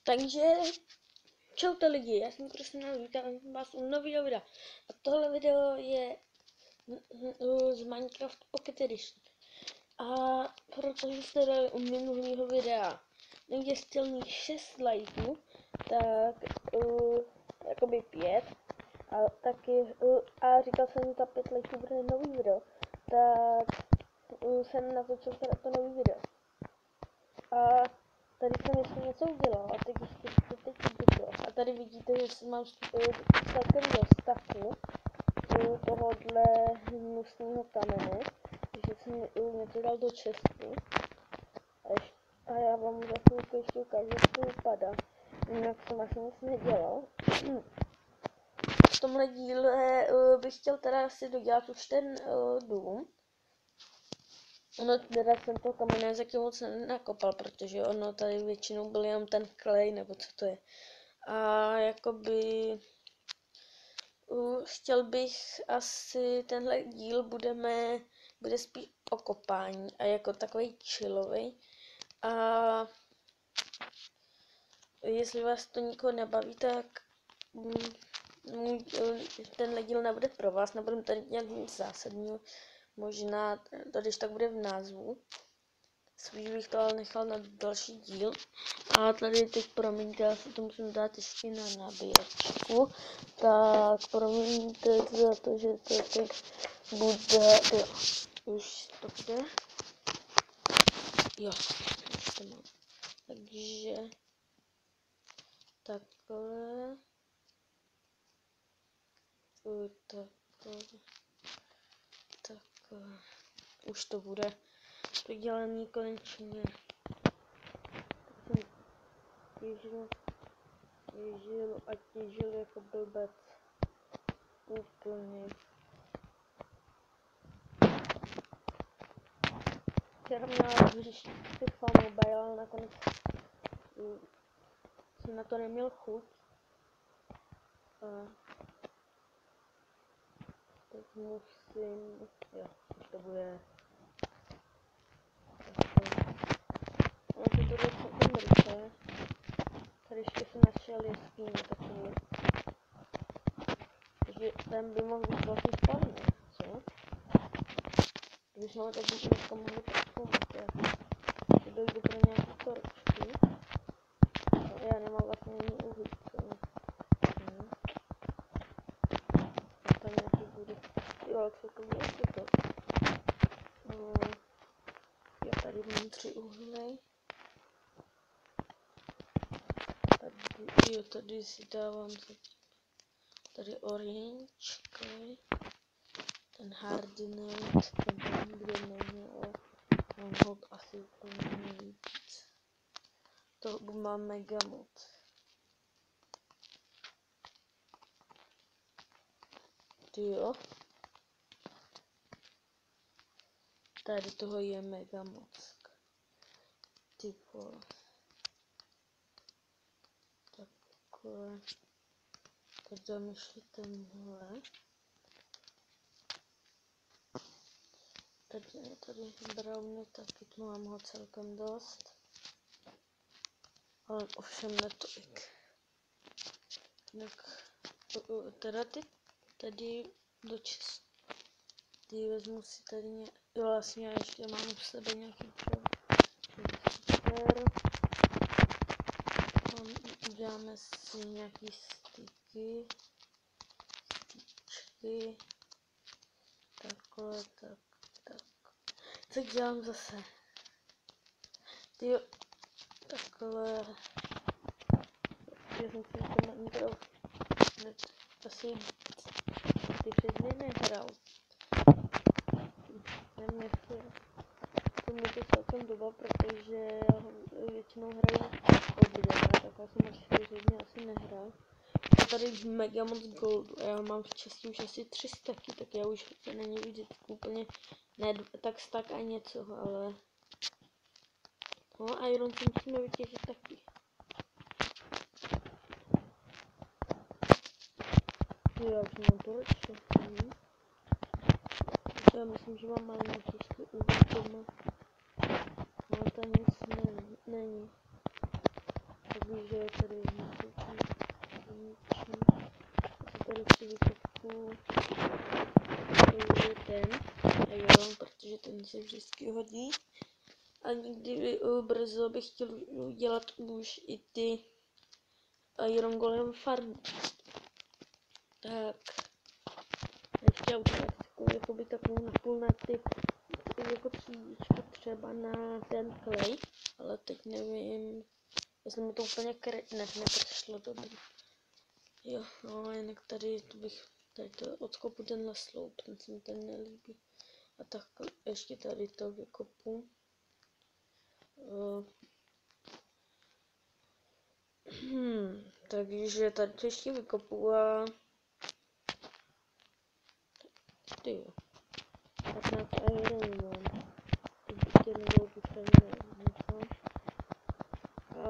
Takže čaute lidi, já jsem Kristýna, vítám vás u nového videa. A tohle video je z Minecraft Pocket Edition. A protože jste dali u minulého videa neuvěřitelných 6 lajků, tak jakoby 5. A taky, a říkal jsem, že za 5 lajků bude nový video, tak jsem natočil teda to nový video. A tady jsem ještě něco udělal a teď udělal. A tady vidíte, že mám celkem dost taky tohohle hnusného kamene, že jsem něco dal do česty. A já vám za chvilku ještě ukážu, jak to vypadá. Jinak jsem asi nic nedělal. V tomhle díle bych chtěl teda si dodělat už ten dům. No teda jsem to kamene zatím moc nakopal, protože ono tady většinou byl jenom ten klej, nebo co to je. A jakoby chtěl bych asi tenhle díl bude spíš o kopání a jako takový chillový. A jestli vás to nikoho nebaví, tak tenhle díl nebude pro vás, nebudem tady dělat nic zásadního. Možná to, když tak bude v názvu. Spíš bych to ale nechal na další díl. A tady teď, promiňte, já si to musím dát ještě na nabíječku. Tak promiňte za to, že to teď bude, jo, už to bude. Jo, už to mám. Takže takhle. Takhle. Už to bude dodělaný konečně. Těžil a těžil jako blbec. Úplně. Včera měla vyřešit FIFA Mobile, ale nakonec jsem na to neměl chuť. A teď musím, jo, už to bude. Ono to bude celkem rychle. Tady ještě jsem našel jeskyně takový. Takže ten by mohl být velký spavný, co? Když máme, tak bychom dneska mohli prozkoumat, že dojdu pro nějaký torčky. Já nemám vlastně ani uhlíčko. Tam nějaký bude. Jo, co to bude to? Já tady mám 3 uhly. Tady si dávám tady orange, okay. Ten hardened, ten tam bude méně, ale mám ho asi úplně nejvíc. To mám mega moc. Jo. Tady toho je mega moc. Typo. Takhle. Teď dám ještě tenhle. Tady browny, taky tu mám ho celkem dost. Ale ovšem ne tolik. Tak teda tady do čist. Ty vezmu si tady vlastně já ještě mám u sebe nějaký dřevo. Super. Uděláme si nějaký styky. Styčky. Takhle, tak. Co dělám zase? Tyjo, takhle. Já jsem si to Minecraft asi ty 6 dny nehrál. Nevím, to mi to celkem doba, protože já většinou hraju obdobně, tak já jsem asi 4 dny asi nehrál. A tady mega moc goldu a já mám v čestě už asi 3 staky, tak já už se není vidět úplně, ne tak stack a něco, ale no iron si musíme vytěžit taky. Jo, já už mám to lepší. Já myslím, že mám malý těžký úvod doma. Ale tam nic není. víš, že tady něco tady si vykopu ten Iron, protože ten se vždycky hodí. A někdy brzo bych chtěl udělat už i ty Iron Golem farmu. Tak. Ještě automatickou, jakoby takovou napůl na ty jako třídičku třeba na ten klej, ale teď nevím, jestli mi to úplně neprošlo dobrý. Jo, no jinak tady to bych, tady to odkopu tenhle sloup, ten se mi ten nelíbí. A tak ještě tady to vykopu. Takže tady to ještě vykopu a tyjo. 15 ironů mám. Teď bych jednou velkou stranu nechám. A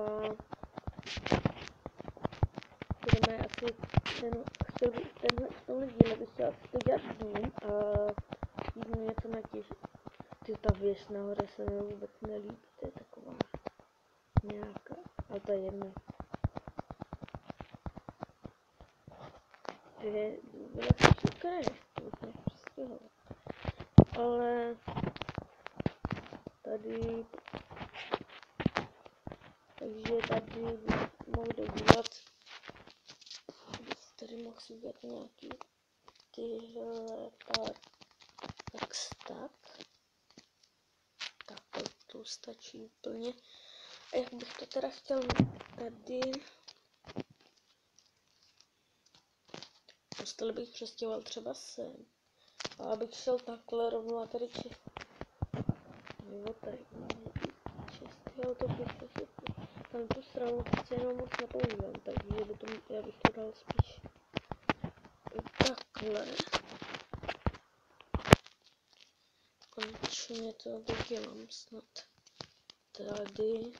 budeme asi tenhle díle bych chtěl asi to dělat dům a jít něco natěžit. Ta věž nahoře se mi vůbec nelíbí, to je taková nějaká, ale to je jedno. To je byla spíš kraje, to už mě přestěhoval. Ale tady, takže tady mohu dodělat, tady mohu si udělat nějaký tyhle pár tak. Tak to stačí úplně. A jak bych to teda chtěl tady, dostali bych přestěhoval třeba sem. A abych šel takhle rovnou a tady jo, tady čistě, to bych se tam tu stranu přece jenom moc nepoužívám, takže by to, já bych to dal spíš takhle. Konečně to dodělám snad. Tady.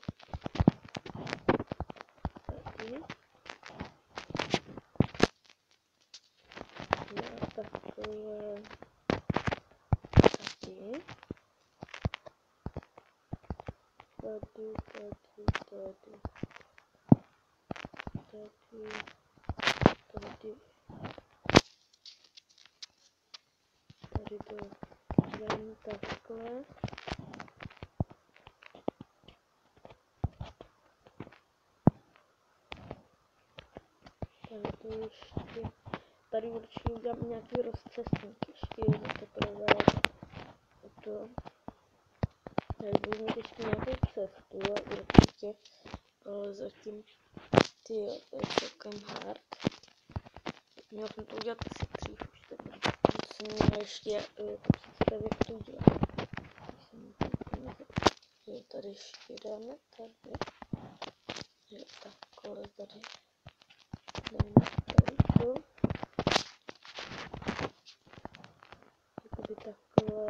Já takhle. Tady to dám takhle. Tady to ještě, tady určitě udělám nějaký rozcestník, ještě jedno teprve to. Tady budu mít ještě nějakou cestu a určitě, ale zatím tyjo, to je celkem hard. Měl jsem to udělat asi dřív už teď. To jsem měla ještě jako představit, jak to udělat. Jo, tady ještě dáme, tady. Jo, takhle tady. Dáme tady to. Jakoby takhle.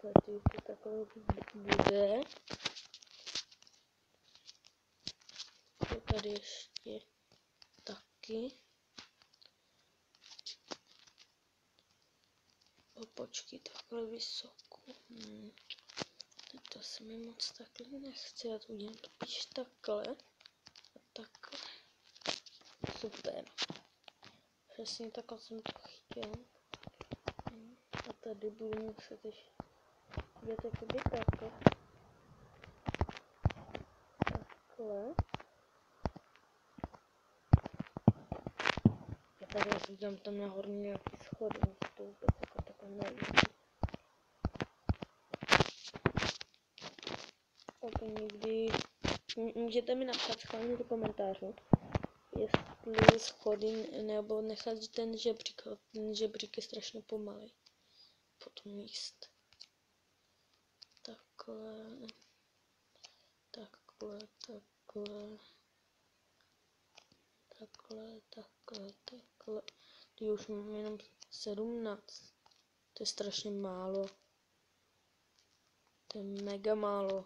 Tady to takhle bude. To tady ještě taky. Počkej, takhle vysoko. Teď to se mi moc takhle nechce, já to udělám to spíš takhle. A takhle. Super. Přesně takhle jsem to chtěl. A tady budu muset ještě dělat jakoby takhle. Takhle. A tady já si udělám tam nahoru nějaký schody, to vůbec jako takhle nevíc. Tak někdy můžete mi napsat schválně do komentářů, jestli schody nebo nechat ten žebřík je strašně pomalý. Potom jíst. Takhle. Ty už mám jenom 17. To je strašně málo. To je mega málo.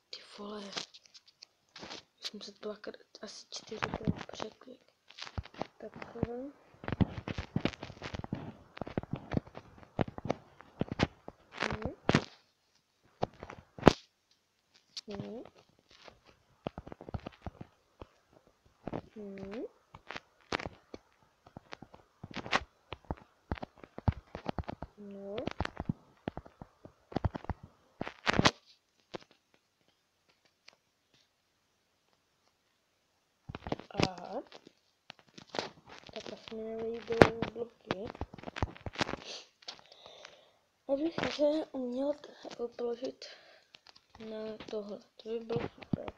Ty vole. Jsem se dvakrát, asi 4krát překlik. Takhle. Hmm. Hmm. No. A tak asi mi nevyjdou bloky. Abych se uměl položit na tohle. To by bylo super.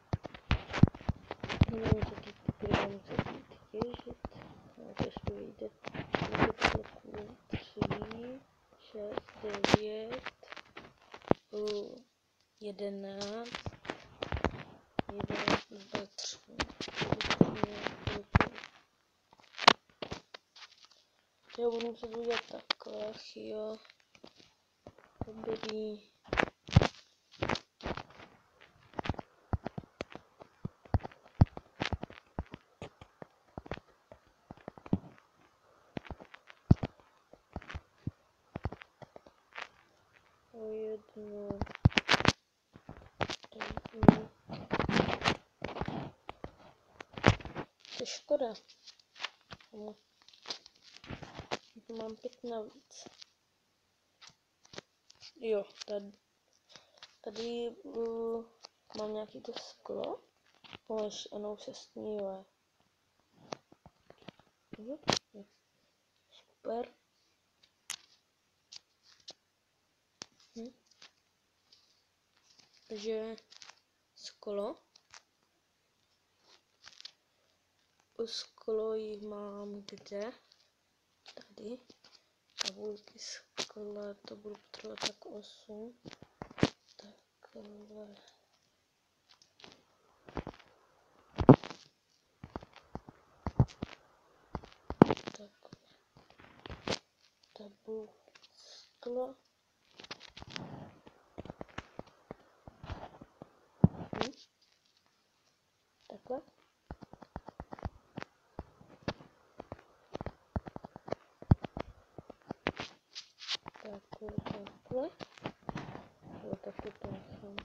Nevím, co teď budeme muset jít těžit. No, to ještě vyjde. 10 bloků. 3, 6, 9, 11, 11, 2, 3. Já budu muset udělat takhle, jo. Dobrý. O jednu. To je škoda. Mám 5 navíc. Jo, tady mám nějaký to sklo. Ono už se sníle. Super. Takže sklo. Sklo jich mám kde? Tady. Tabulky skla, to budu potřebovat tak 8. Takhle. Takhle. Tabulky skla. Takhle. Takhle. Jo, takhle to nechám.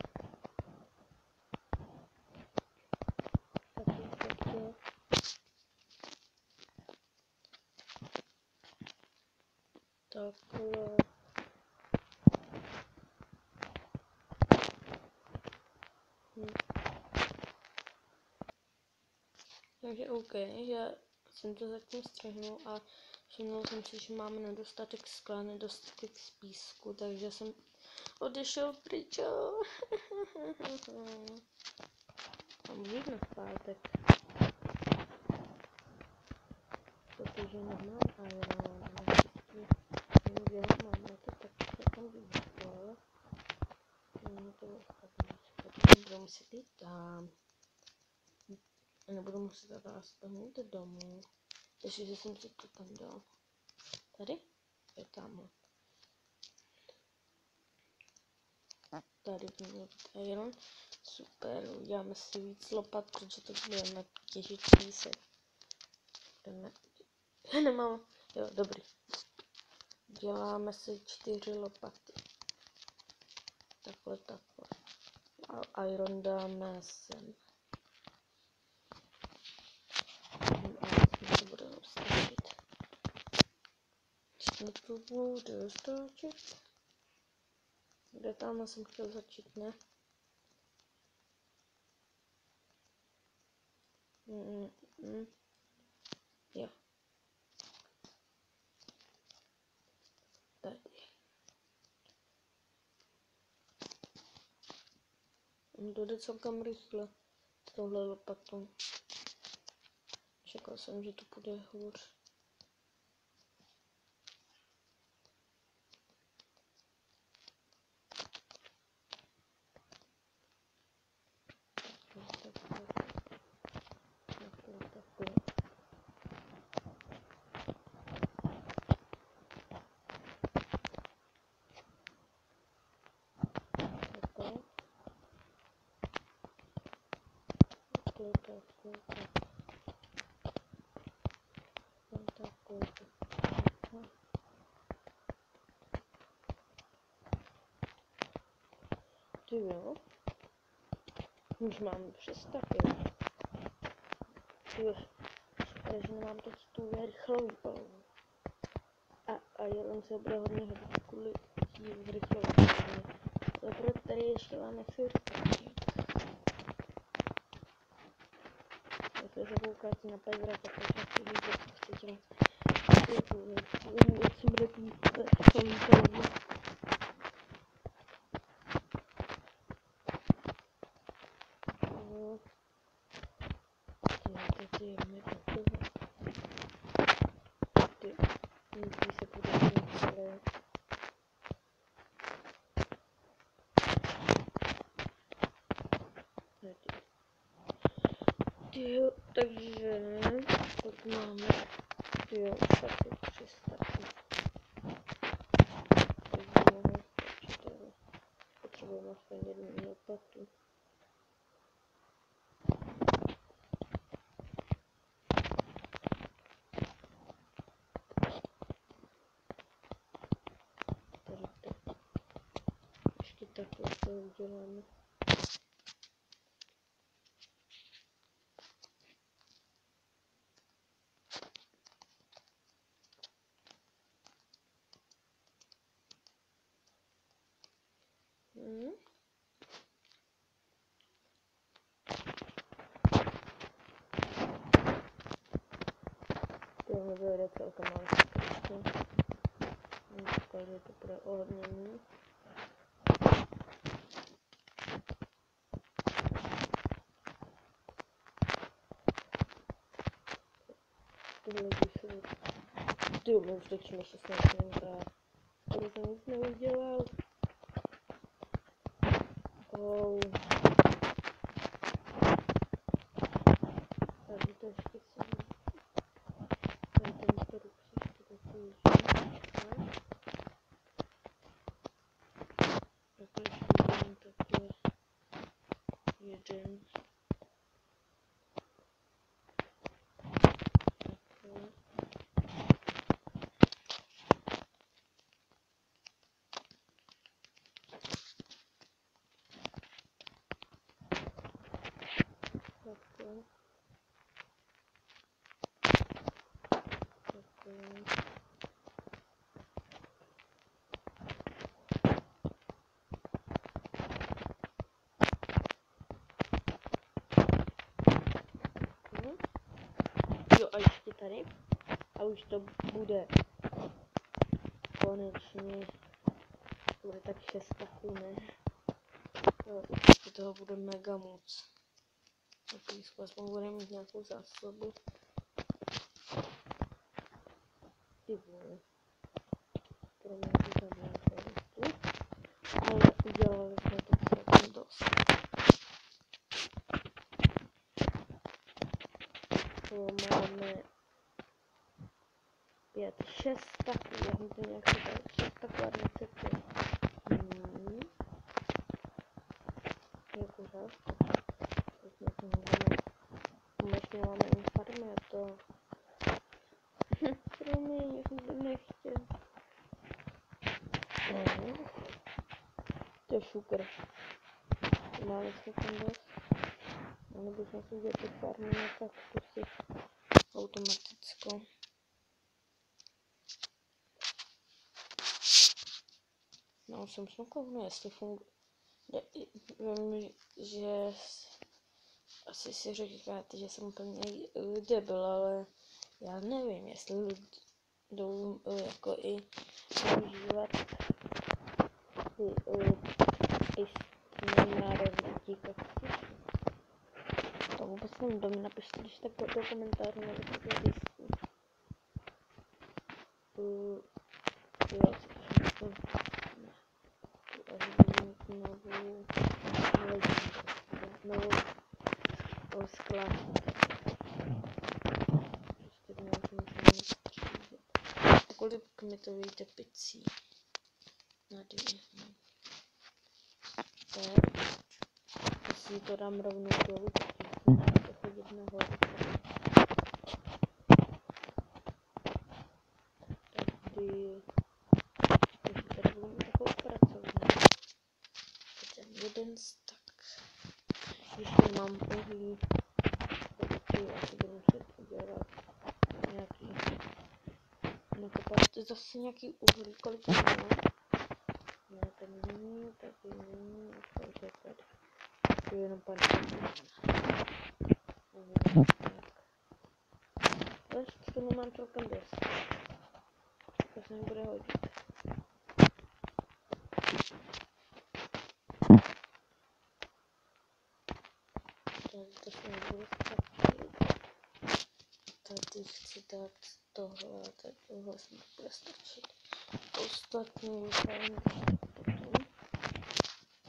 Takhle. Takhle. Takže OK, já jsem to zatím střihnul a všimnul jsem si, že máme nedostatek skla, nedostatek z písku, takže jsem odešel pryč. A můžu jít na zpátek, protože nemám iron, vím, že ho mám, na to tak se tam vyšlo. To budu muset jít tam. Nebudu muset teda aspoň jít domů. Takže jsem si to tam dal. Tady? Je tamhle. Tady by měl být iron. Super, uděláme si víc lopat, protože to budeme těžit písek. Já nemám. Jo, dobrý. Děláme si 4 lopaty. Takhle. A iron dáme sem. A to budeme stačit. To bude stačit. Kde tam jsem chtěl začít, ne? Jo. Tady. To jde celkem rychle. Tohle lopatou. Čekal jsem, že to bude hůř. Ty jo. Už mám 300 kg. Jo, takže nemám teď tu rychlou výpalovou. A jenom se bude hodně hodit kvůli tí rychlou výpalovou. Dobro, tady ještě máme firky. Jestli se koukáte na Pedra, tak možná si víte, co chci dělat. Jak se bude tý rychlou výpalovou. Teď je mi takové. Musí se podařit celé. Jo, takže tak máme jo, už asi 300. Takže mohu počítat. Potřebujeme aspoň jednu lopatu. Tady tak. Ještě takhle to uděláme. Tohle bude celkem malé skutečně. Takže to bude ohodnění. Tohle jsou... Tyjo, my už točíme 16 minut a tady jsem nic neudělal. Oh. Tady to ještě jsem... Tady tento ruk se ještě takový žít. Takhle ještě udělám takhle jeden. Takhle. Takhle. Takhle. Jo, a ještě tady. A už to bude konečně. Bude tak 6 taků, ne? Jo, určitě toho bude mega moc. Takový aspoň budeme mít nějakou zásobu. Ty vole. Pro mě to zabíjá tu. Ale udělali jsme to celkem dost. To máme 5, 6 taků, já jsem to nějak říkal, 6 taků a 25. Je pořád. To jsme to můžeme, umešně máme jen farmy a to... Promiň, já jsem to nechtěl. To je super. Máme se tam dost. A nebo jsme si udělat ty farmy na kaktusy automaticko. No, jsem snokovnu, jestli funguje. Vím, že asi si říkáte, že jsem úplně debil, ale já nevím, jestli jdou jako i používat ty pistní nárazníky kaktusů. To vůbec nevím, to mi napište, když tak do komentářů nebo to pistní. Jo, novou skládku. Kolik mi to vyjde picí? Na 2. Tak. Jestli to dám rovnou dolů, tak musím chodit nahoru. Tady... Takže tady budu mít takovou pracovnu. Ten jeden stack. když nemám uhlí, taky asi budu muset udělat nějaký, nakopat zase nějaký uhlí, kolik mám. Ne, tady není, takže tady. To je jenom 50. Ale k tomu mám celkem dost. To se mi bude hodit. Tady to se mi bude stačit. Tady chci dát tohle, tady tohle se mi bude stačit. Ostatní vypadám potom.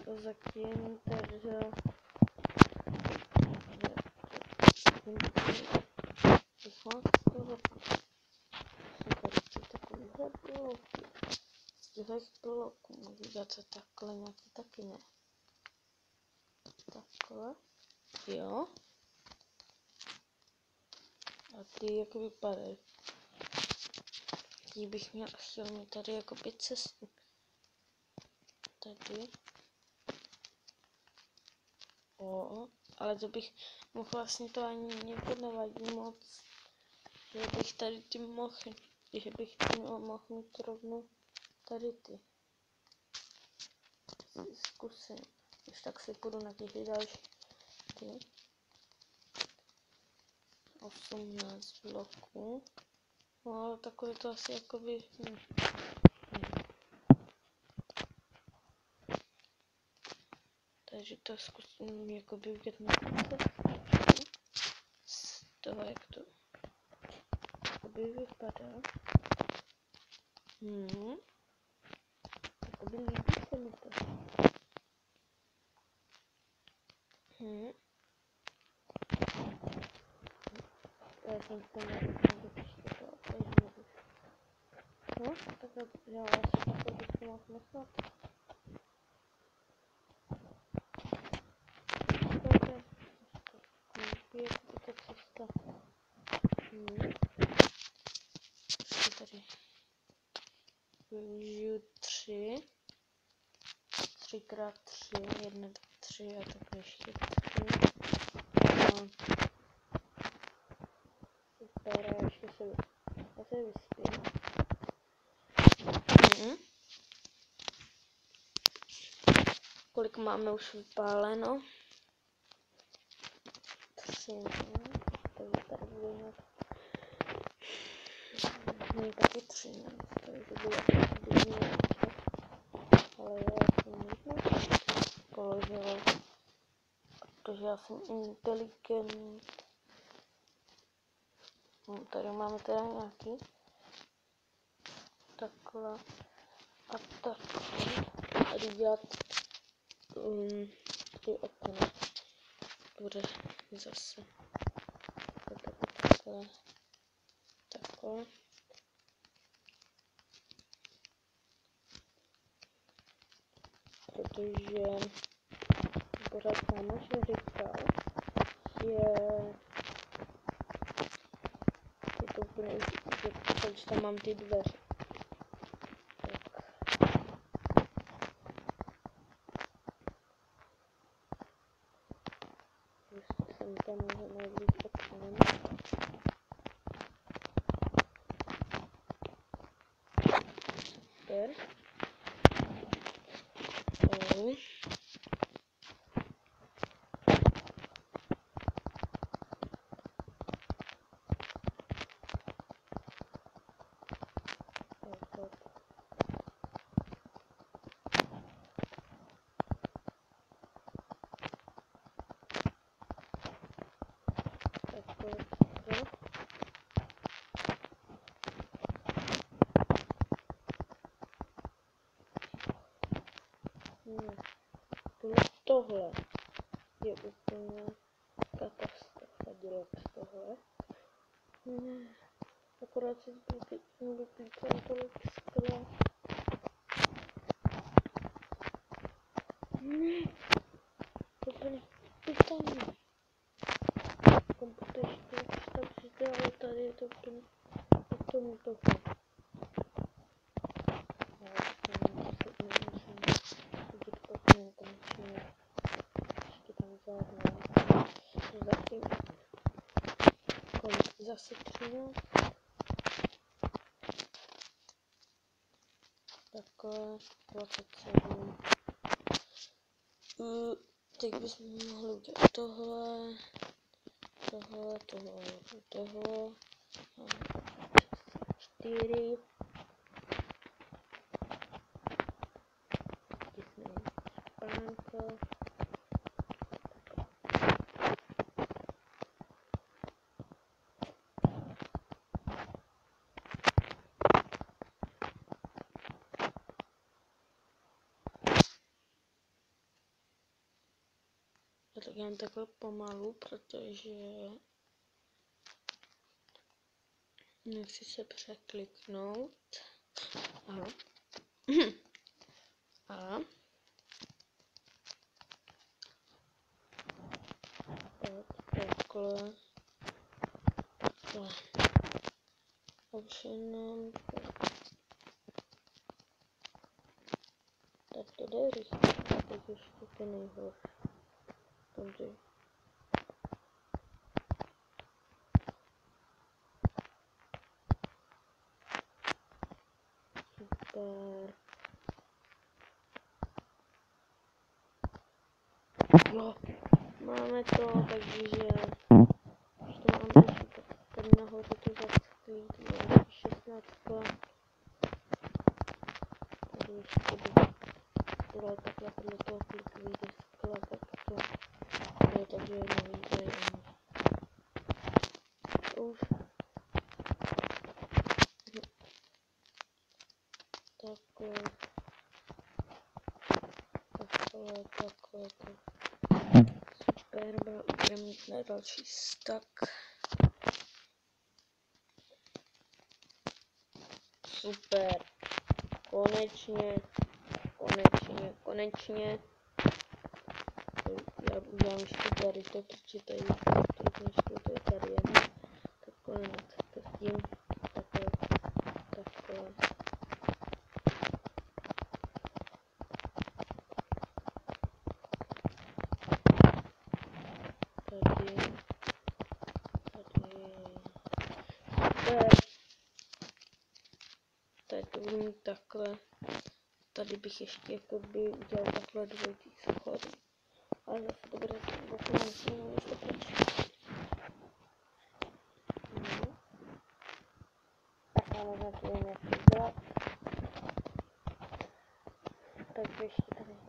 To zatím takže z těchto bloků můžu dát se takhle nějaký, taky ne. Takhle, jo. A ty jak vypadají? Tím bych chtěl mít tady jako 5 cestu. Tady. Ale to bych mohl vlastně to ani jako nevadí moc. Že bych tady tím mohl, že bych tím mohl mít rovnou tady ty. Zkusím. Když tak si půjdu na těch další ty. 18 bloků. No ale takové to asi jakoby... Takže to zkusím jakoby udělat na z toho, jak to jakoby vypadá. Jakoby líbí se mi to. Já jsem to nevyštěpala, takže nebudu. No, tak já asi takhle bych to mohl nechat. Je to cesta. Tady využiju 3. 3x3, 1, 3 a tak ještě 3. Super, a ještě se vyspím. Kolik máme už vypáleno? 3, takže tady bude nějak... taky 13, takže bude nějak. Ale já jsem možná položila, protože já jsem inteligentní. Tady máme teda nějaký takhle a takhle. A jdu dělat ty okna. Bude zase takhle. Protože pořád kámoš říkal, že to úplně když tam mám ty dveře. Tak jsem tam mohla vzít oknem. Super. Tohle je úplně katastrofa dělat tohle. Akorát si vyplýtvám tolik skla. To úplně pytaný. Komputer tak ale tady je to úplně k tomu tohle. Ještě tam žádné. zase 13. Takhle 27. Teď bychom mohli udělat tohle. Tohle. 4. Pánko. Já to dělám takhle pomalu, protože nechci se překliknout. Aha. A takhle. Už jenom tak to jde rychle, teď ještě to nejhorší. Dobře. Super. Jo, máme to, takže už to máme tady nahoře to zacklít, 16. Tady ještě bude takhle podle toho, kolik vyjde skla, tak to je, takže nevyjde ani. Už. Takhle. Super, budeme mít na další stack. Super. Konečně. Já udělám ještě tady to, protože tady to je tady jen. Takhle to s tím. Takhle. Tady to budu mít takhle. Tady bych ještě jakoby udělal takhle dvojitý schody. Ale zase to bude zase mám něco počít. Tak máme na to nějaký dělat. Takže ještě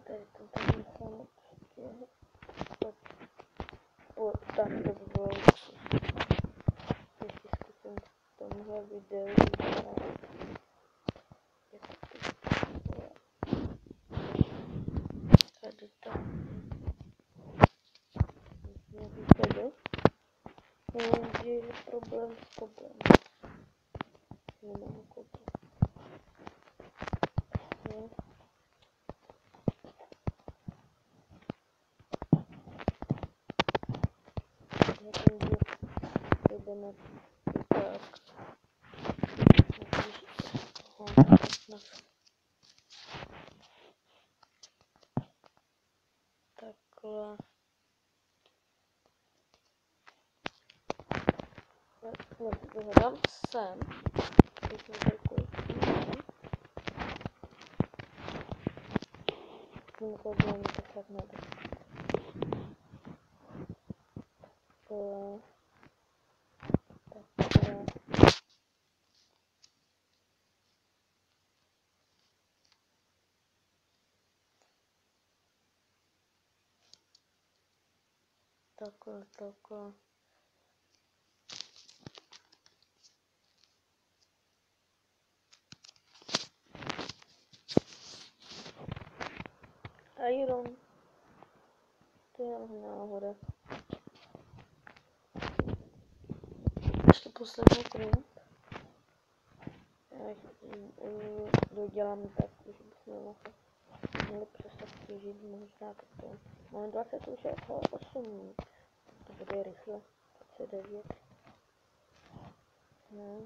tady to nechám tak to by bylo luxus. Ještě zkusím v tomhle videu udělat. Tady to. Nějaký tady. Jenže je problém s koblem. Nemám koble. Jdeme takhle. Vyhledám sem. Tím koblem to fakt nejde. Takhle. Iron. To je náhoda. Ještě poslední krok. Já dodělám tak, že bychom mohli přestat těžit možná takto. Máme 20 už je 8 minut. To bude rychle. 29. No.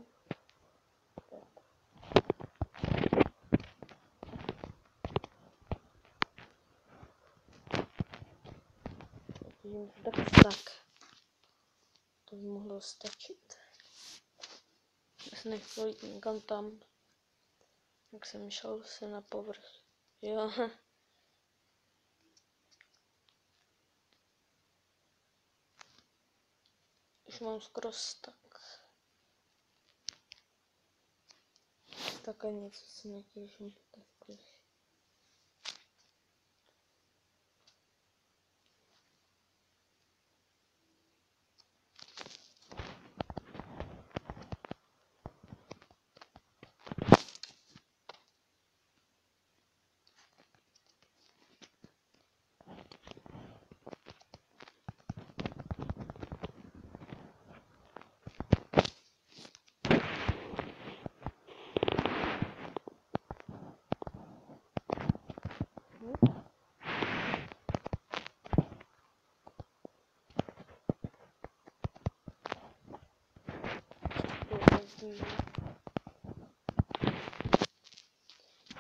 Tak. Tak. To by mohlo stačit. se nechtěl jít někam tam, tak jsem šel se na povrch. Jo. Už mám skoro stack. Tak a něco se netěším. Takhle.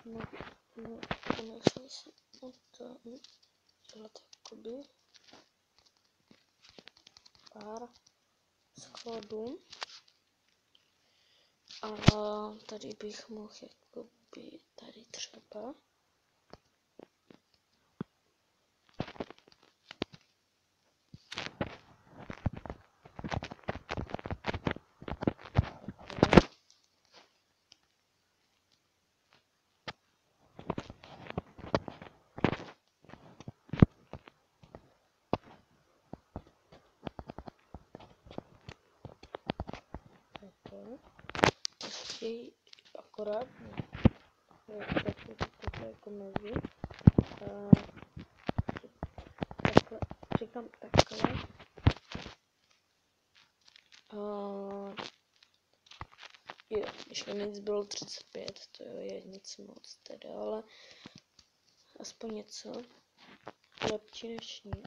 No, konečně jsem tam dělat jakoby pár skladů. A tady bych mohl jakoby tady třeba ještě akorát takhle jako mezi takhle, říkám takhle jo, ještě nic bylo 35, to je nic moc teda, ale aspoň něco lepší než nic.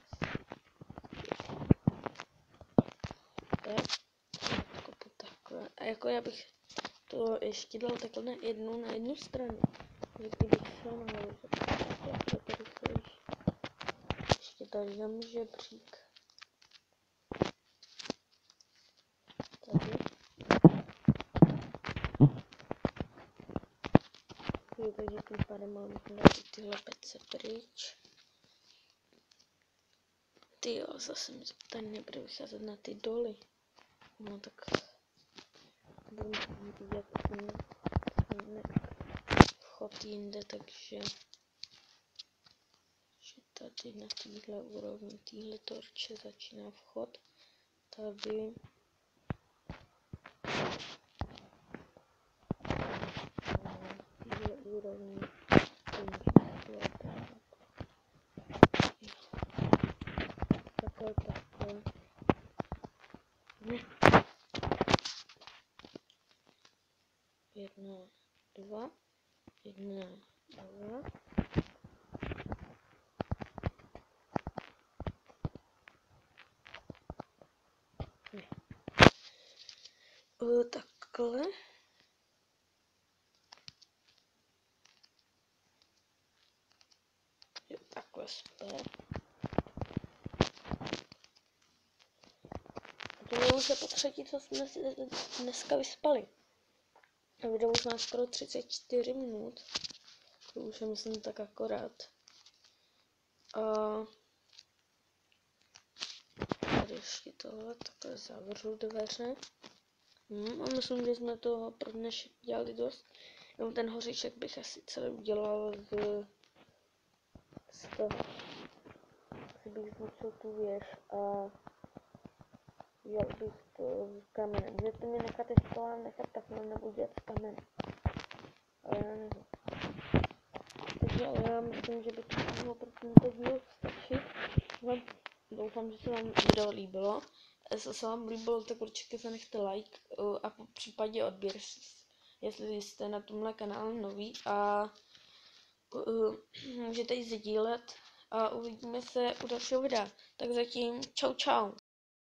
Takhle. A jako já bych to ještě dal takhle na jednu stranu. Takže kdybych šel nahoru, tak tady se ještě tady dám žebřík. Tady. Jo, takže tím pádem mám dát tyhle pece pryč. Tyjo, zase mi to tady nebude vycházet na ty doly. No tak budu vidět vchod jinde, takže tady na téhle úrovni, téhle torče začíná vchod. Tady téhle úrovni takhle. Jedna, dva. Takhle. Jo, takhle super. To je už po třetí, co jsme si dneska vyspali. A video už má skoro 34 minut. To už je myslím tak akorát. A tady ještě tohle, takhle zavřu dveře. A myslím, že jsme toho pro dnešek dělali dost. Jenom ten hoříček bych asi celý udělal z toho. Asi bych zničil tu věž a dělal bych to s kamenem. Můžete mě nechat, jestli to mám nechat takhle nebo dělat s kamenem. Ale já nevím. Takže já myslím, že by to mohlo pro tento díl stačit. Doufám, že se vám video líbilo. Jestli se vám líbilo, tak určitě zanechte like a po případě odběr, jestli jste na tomhle kanále nový, a můžete ji sdílet a uvidíme se u dalšího videa. Tak zatím čau.